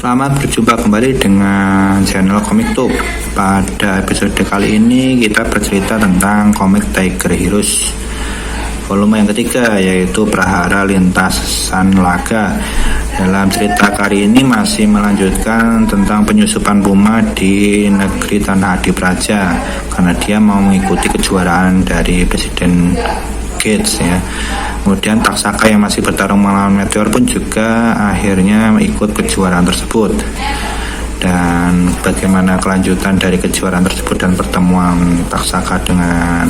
Selamat berjumpa kembali dengan channel Komik Tube. Pada episode kali ini kita bercerita tentang komik Tiger Heroes volume yang ketiga, yaitu Prahara Lintasan Laga. Dalam cerita kali ini masih melanjutkan tentang penyusupan Puma di negeri Tanah Adipraja karena dia mau mengikuti kejuaraan dari Presiden Gates ya. Kemudian Taksaka yang masih bertarung melawan Meteor pun juga akhirnya ikut kejuaraan tersebut. Dan bagaimana kelanjutan dari kejuaraan tersebut dan pertemuan Taksaka dengan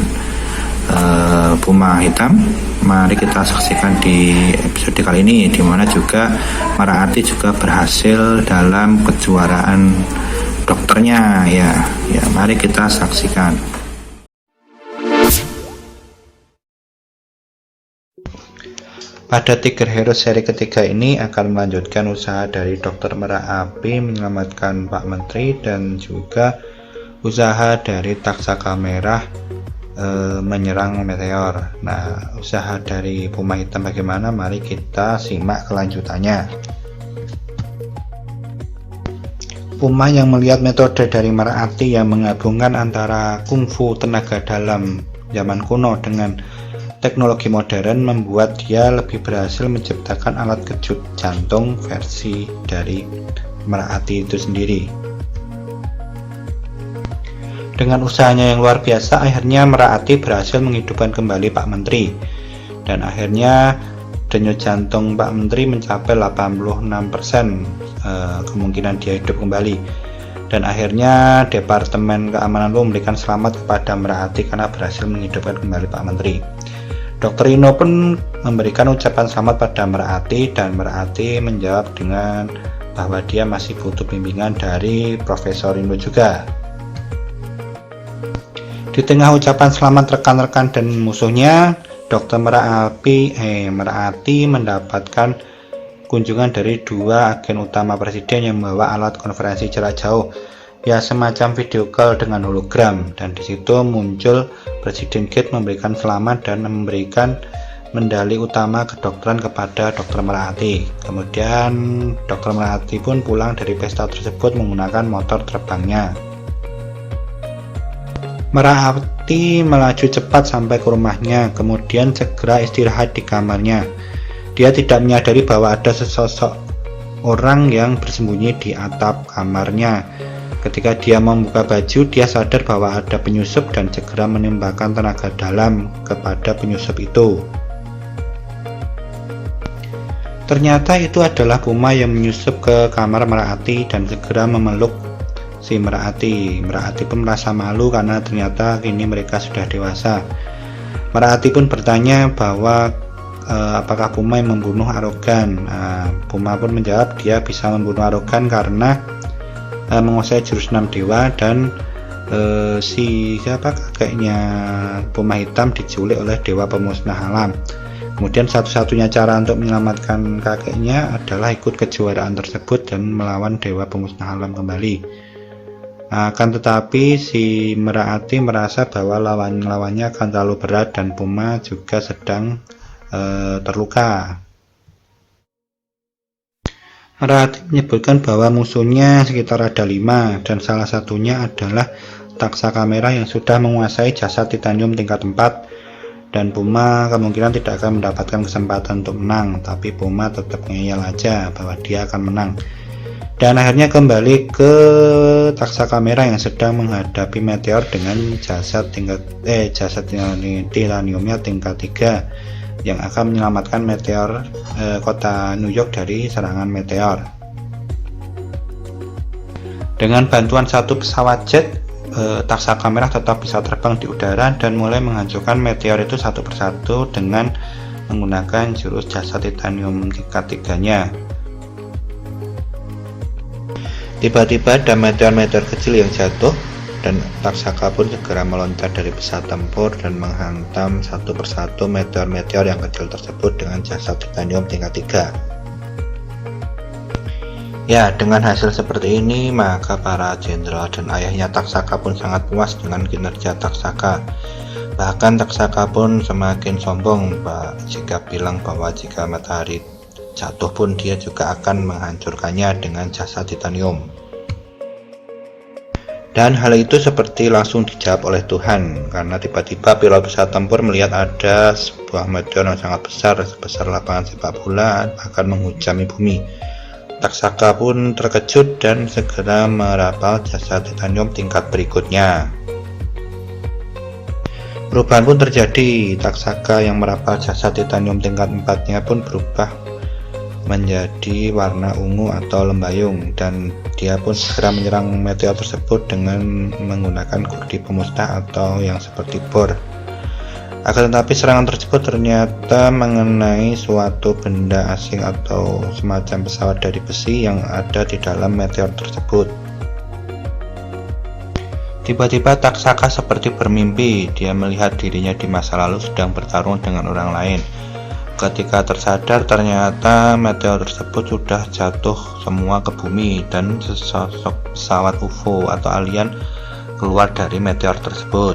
Puma Hitam, mari kita saksikan di episode kali ini, di mana juga Maraati juga berhasil dalam kejuaraan dokternya ya. Mari kita saksikan. Pada Tiger Heroes seri ketiga ini akan melanjutkan usaha dari Dr. Merah Api menyelamatkan Pak Menteri dan juga usaha dari Taksaka Merah menyerang Meteor. Nah, usaha dari Puma Hitam bagaimana? Mari kita simak kelanjutannya. Puma yang melihat metode dari Maraati yang menggabungkan antara kungfu tenaga dalam zaman kuno dengan teknologi modern membuat dia lebih berhasil menciptakan alat kejut jantung versi dari Maraati itu sendiri. Dengan usahanya yang luar biasa, akhirnya Maraati berhasil menghidupkan kembali Pak Menteri. Dan akhirnya denyut jantung Pak Menteri mencapai 86% kemungkinan dia hidup kembali. Dan akhirnya Departemen Keamanan memberikan selamat kepada Maraati karena berhasil menghidupkan kembali Pak Menteri. Dr. Ino pun memberikan ucapan selamat pada Maraati dan Maraati menjawab dengan bahwa dia masih butuh bimbingan dari Profesor Ino juga. Di tengah ucapan selamat rekan-rekan dan musuhnya, Dr. Maraati mendapatkan kunjungan dari dua agen utama presiden yang membawa alat konferensi jarak jauh, ya semacam video call dengan hologram, dan di situ muncul Presiden Gates memberikan selamat dan memberikan medali utama kedokteran kepada Dr. Maraati. Kemudian Dr. Maraati pun pulang dari pesta tersebut menggunakan motor terbangnya. Maraati melaju cepat sampai ke rumahnya, kemudian segera istirahat di kamarnya. Dia tidak menyadari bahwa ada sesosok orang yang bersembunyi di atap kamarnya. Ketika dia membuka baju, dia sadar bahwa ada penyusup dan segera menembakkan tenaga dalam kepada penyusup itu. Ternyata itu adalah Puma yang menyusup ke kamar Maraati dan segera memeluk si Maraati. Maraati pun merasa malu karena ternyata kini mereka sudah dewasa. Maraati pun bertanya bahwa apakah Puma yang membunuh Arogan. Puma pun menjawab dia bisa membunuh Arogan karena menguasai jurus 6 dewa dan kakeknya Puma Hitam diculik oleh dewa pemusnah alam. Kemudian satu-satunya cara untuk menyelamatkan kakeknya adalah ikut kejuaraan tersebut dan melawan dewa pemusnah alam kembali. Akan tetapi si Maraati merasa bahwa lawan-lawannya akan terlalu berat dan Puma juga sedang terluka. Maraati menyebutkan bahwa musuhnya sekitar ada 5 dan salah satunya adalah Taksaka Merah yang sudah menguasai jasad titanium tingkat 4, dan Puma kemungkinan tidak akan mendapatkan kesempatan untuk menang, tapi Puma tetap ngeyel aja bahwa dia akan menang. Dan akhirnya kembali ke Taksaka Merah yang sedang menghadapi Meteor dengan jasad titaniumnya tingkat 3 yang akan menyelamatkan Meteor kota New York dari serangan Meteor. Dengan bantuan satu pesawat jet, Taksaka Merah tetap bisa terbang di udara dan mulai menghancurkan Meteor itu satu persatu dengan menggunakan jurus jasad titanium tingkat 3-nya. Tiba-tiba ada meteor-meteor kecil yang jatuh dan Taksaka pun segera meloncat dari pesawat tempur dan menghantam satu persatu meteor-meteor yang kecil tersebut dengan jasad titanium tingkat 3. Ya, dengan hasil seperti ini maka para jenderal dan ayahnya Taksaka pun sangat puas dengan kinerja Taksaka. Bahkan Taksaka pun semakin sombong jika bilang bahwa jika matahari jatuh pun dia juga akan menghancurkannya dengan jasa titanium. Dan hal itu seperti langsung dijawab oleh Tuhan, karena tiba-tiba pilot pesawat tempur melihat ada sebuah meteor yang sangat besar sebesar lapangan sepak bola akan menghujami bumi. Taksaka pun terkejut dan segera merapal jasa titanium tingkat berikutnya. Perubahan pun terjadi. Taksaka yang merapal jasa titanium tingkat 4-nya pun berubah menjadi warna ungu atau lembayung, dan dia pun segera menyerang meteor tersebut dengan menggunakan kurdi pemusnah atau yang seperti bor. Akan tetapi serangan tersebut ternyata mengenai suatu benda asing atau semacam pesawat dari besi yang ada di dalam meteor tersebut. Tiba-tiba Taksaka seperti bermimpi. Dia melihat dirinya di masa lalu sedang bertarung dengan orang lain. Ketika tersadar, ternyata meteor tersebut sudah jatuh semua ke bumi dan sesosok pesawat UFO atau alien keluar dari meteor tersebut.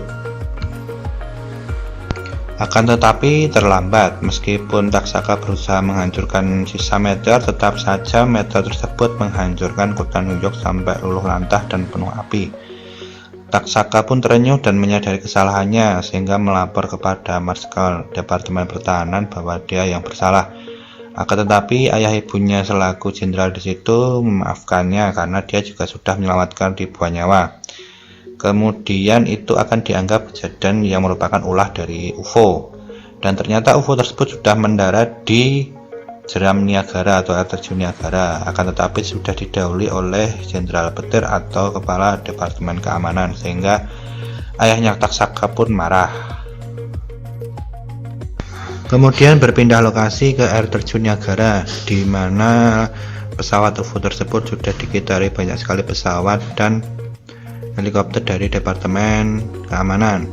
Akan tetapi terlambat. Meskipun Taksaka berusaha menghancurkan sisa meteor, tetap saja meteor tersebut menghancurkan kota New York sampai luluh lantah dan penuh api. Taksaka pun terenyuh dan menyadari kesalahannya, sehingga melapor kepada Marskal Departemen Pertahanan bahwa dia yang bersalah. Akan tetapi ayah ibunya selaku jenderal di situ memaafkannya karena dia juga sudah menyelamatkan ribuan nyawa. Kemudian itu akan dianggap kejadian yang merupakan ulah dari UFO, dan ternyata UFO tersebut sudah mendarat di jeram Niagara atau air terjun Niagara, akan tetapi sudah didahului oleh jenderal petir atau kepala Departemen Keamanan, sehingga ayahnya Taksaka pun marah. Kemudian berpindah lokasi ke air terjun Niagara, di mana pesawat UFO tersebut sudah dikitari banyak sekali pesawat dan helikopter dari Departemen Keamanan.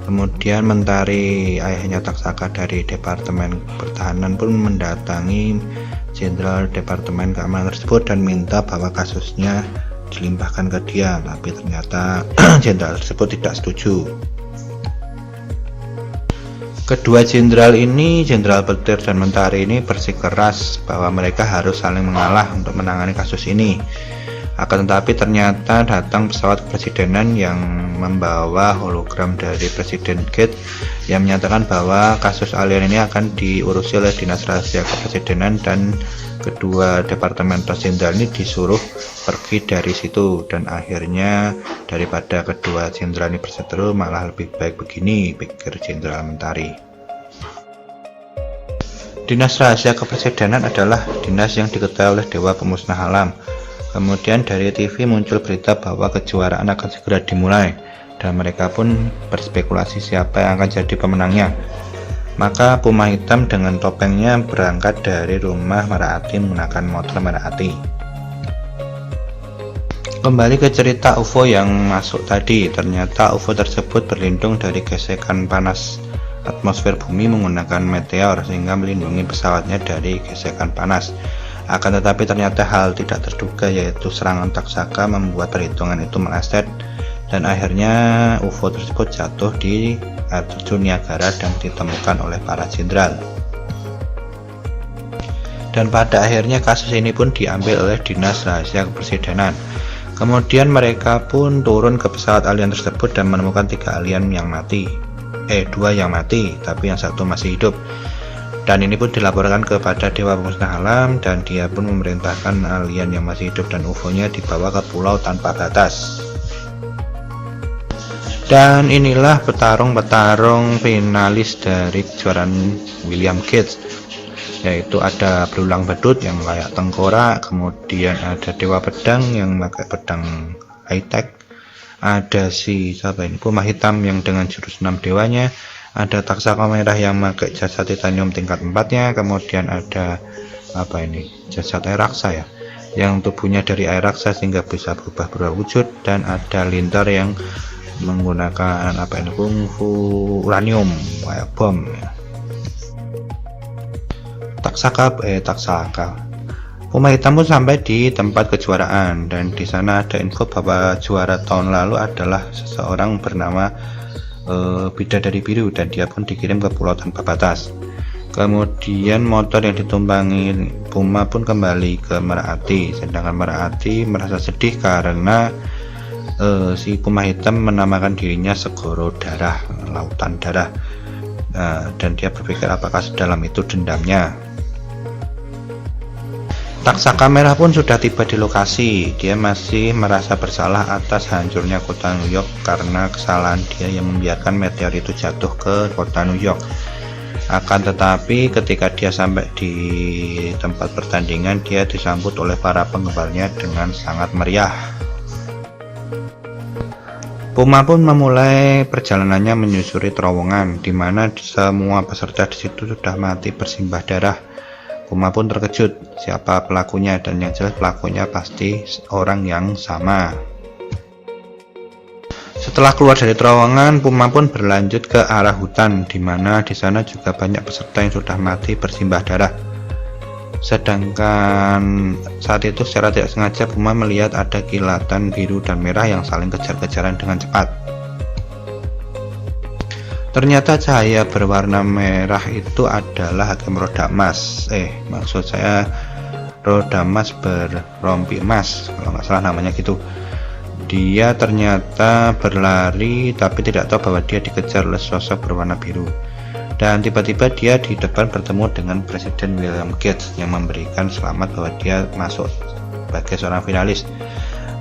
Kemudian mentari ayahnya Taksaka dari Departemen Pertahanan pun mendatangi jenderal Departemen Keamanan tersebut dan minta bahwa kasusnya dilimpahkan ke dia, tapi ternyata jenderal tersebut tidak setuju. Kedua jenderal ini, jenderal petir dan mentari ini bersikeras bahwa mereka harus saling mengalah untuk menangani kasus ini. Akan tetapi ternyata datang pesawat kepresidenan yang membawa hologram dari Presiden Gates yang menyatakan bahwa kasus alien ini akan diurusi oleh Dinas Rahasia Kepresidenan, dan kedua departemen jenderal ini disuruh pergi dari situ. Dan akhirnya daripada kedua jenderal ini berseteru, malah lebih baik begini, pikir Jenderal Mentari. Dinas Rahasia Kepresidenan adalah dinas yang diketahui oleh Dewa Pemusnah Alam. Kemudian dari TV muncul berita bahwa kejuaraan akan segera dimulai, dan mereka pun berspekulasi siapa yang akan jadi pemenangnya. Maka Puma Hitam dengan topengnya berangkat dari rumah Maraati menggunakan motor Maraati. Kembali ke cerita UFO yang masuk tadi, ternyata UFO tersebut berlindung dari gesekan panas atmosfer bumi menggunakan meteor, sehingga melindungi pesawatnya dari gesekan panas. Akan tetapi ternyata hal tidak terduga, yaitu serangan Taksaka membuat perhitungan itu meleset, dan akhirnya UFO tersebut jatuh di air terjun Niagara dan ditemukan oleh para jenderal. Dan pada akhirnya kasus ini pun diambil oleh Dinas Rahasia Kepresidenan. Kemudian mereka pun turun ke pesawat alien tersebut dan menemukan 3 alien yang mati. 2 yang mati, tapi yang 1 masih hidup. Dan ini pun dilaporkan kepada Dewa Pemusnah Alam, dan dia pun memerintahkan alien yang masih hidup dan UFO-nya dibawa ke pulau tanpa batas. Dan inilah petarung-petarung finalis dari kejuaraan William Gates, yaitu ada berulang bedut yang kayak tengkorak, kemudian ada Dewa Pedang yang pakai pedang high-tech, ada Puma Hitam yang dengan jurus 6 dewanya, ada Taksaka Merah yang pakai jasad titanium tingkat 4-nya, kemudian ada jasad air raksa ya, yang tubuhnya dari air raksa sehingga bisa berubah wujud, dan ada Lintar yang menggunakan kungfu uranium kayak bom ya. Taksaka Puma Hitam pun sampai di tempat kejuaraan, dan di sana ada info bahwa juara tahun lalu adalah seseorang bernama Bidadari Biru, dan dia pun dikirim ke pulau tanpa batas. Kemudian motor yang ditumpangi Puma pun kembali ke Meraati, sedangkan Meraati merasa sedih karena si Puma hitam menamakan dirinya Segoro Darah, lautan darah. Dan dia berpikir apakah sedalam itu dendamnya. Taksaka Merah pun sudah tiba di lokasi. Dia masih merasa bersalah atas hancurnya kota New York karena kesalahan dia yang membiarkan meteor itu jatuh ke kota New York. Akan tetapi ketika dia sampai di tempat pertandingan, dia disambut oleh para penggemarnya dengan sangat meriah. Puma pun memulai perjalanannya menyusuri terowongan, di mana semua peserta di situ sudah mati bersimbah darah. Puma pun terkejut siapa pelakunya, dan yang jelas pelakunya pasti orang yang sama. Setelah keluar dari terowongan, Puma pun berlanjut ke arah hutan, di mana di sana juga banyak peserta yang sudah mati bersimbah darah. Sedangkan saat itu secara tidak sengaja Puma melihat ada kilatan biru dan merah yang saling kejar-kejaran dengan cepat. Ternyata cahaya berwarna merah itu adalah hakim roda emas. Maksud saya roda emas berrompi emas, kalau nggak salah namanya gitu. Dia ternyata berlari tapi tidak tahu bahwa dia dikejar oleh sosok berwarna biru. Dan tiba-tiba dia di depan bertemu dengan Presiden William Gates yang memberikan selamat bahwa dia masuk sebagai seorang finalis.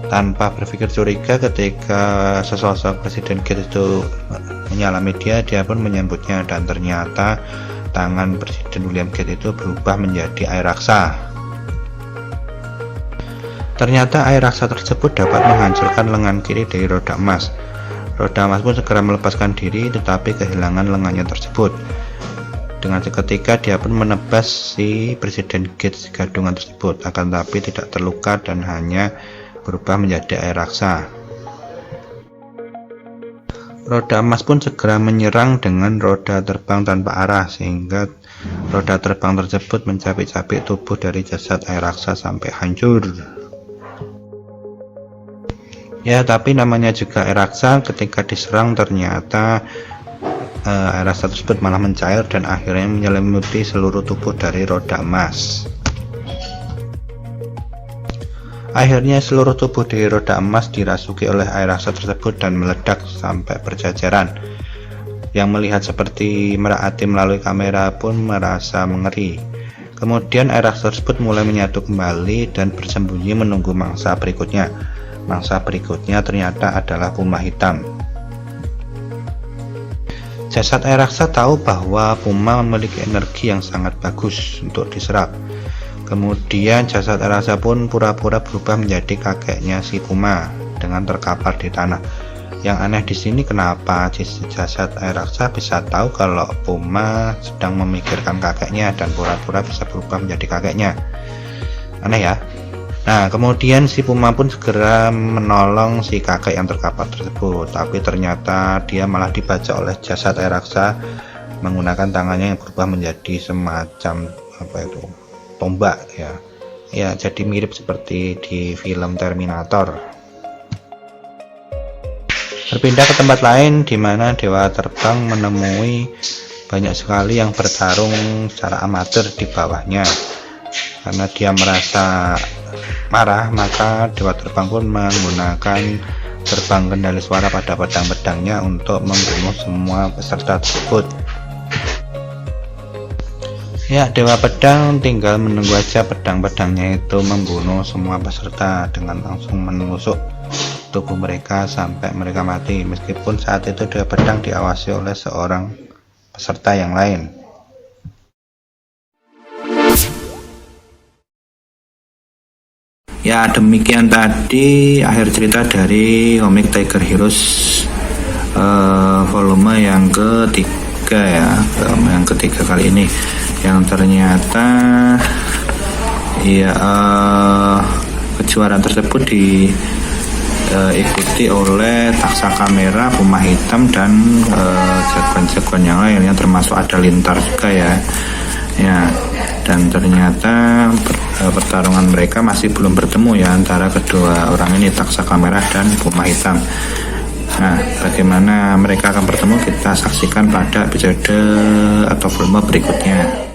Tanpa berpikir curiga, ketika sesosok Presiden Gates itu menyalami dia pun menyambutnya, dan ternyata tangan Presiden William Gates itu berubah menjadi air raksa. Ternyata air raksa tersebut dapat menghancurkan lengan kiri dari roda emas. Roda emas pun segera melepaskan diri, tetapi kehilangan lengannya tersebut. Dengan seketika dia pun menebas si Presiden Gates gadungan tersebut, akan tapi tidak terluka dan hanya berubah menjadi air raksa. Roda emas pun segera menyerang dengan roda terbang tanpa arah, sehingga roda terbang tersebut mencapik-capik tubuh dari jasad air raksa sampai hancur. Ya, tapi namanya juga air raksa, ketika diserang ternyata air raksa tersebut malah mencair dan akhirnya menyelimuti seluruh tubuh dari roda emas. Akhirnya seluruh tubuh dari roda emas dirasuki oleh air raksa tersebut dan meledak sampai berjajaran. Yang melihat seperti Meraati melalui kamera pun merasa mengeri. Kemudian air raksa tersebut mulai menyatu kembali dan bersembunyi menunggu mangsa berikutnya. Mangsa berikutnya ternyata adalah Puma hitam. Jasad air raksa tahu bahwa Puma memiliki energi yang sangat bagus untuk diserap. Kemudian jasad air raksa pun pura-pura berubah menjadi kakeknya si Puma dengan terkapar di tanah. Yang aneh di sini, kenapa jasad air raksa bisa tahu kalau Puma sedang memikirkan kakeknya dan pura-pura bisa berubah menjadi kakeknya. Aneh ya. Nah, kemudian si Puma pun segera menolong si kakek yang terkapar tersebut, tapi ternyata dia malah dibajak oleh jasad air raksa menggunakan tangannya yang berubah menjadi semacam tombak ya. Ya, jadi mirip seperti di film Terminator. Berpindah ke tempat lain di mana Dewa Terbang menemui banyak sekali yang bertarung secara amatir di bawahnya. Karena dia merasa marah, maka Dewa Terbang pun menggunakan terbang kendali suara pada pedang-pedangnya untuk membunuh semua peserta tersebut. Ya, Dewa Pedang tinggal menunggu aja pedang-pedangnya itu membunuh semua peserta dengan langsung menusuk tubuh mereka sampai mereka mati, meskipun saat itu Dewa Pedang diawasi oleh seorang peserta yang lain. Ya, demikian tadi akhir cerita dari komik Tiger Heroes volume yang ketiga ya, yang ketiga kali ini, yang ternyata ya kejuaraan tersebut diikuti oleh Taksaka Merah, Puma Hitam, dan jagoan-jagoan yang lain, yang termasuk ada Lintar juga ya. Dan ternyata pertarungan mereka masih belum bertemu ya antara kedua orang ini, Taksaka Merah dan Puma Hitam. Nah, bagaimana mereka akan bertemu kita saksikan pada episode atau volume berikutnya.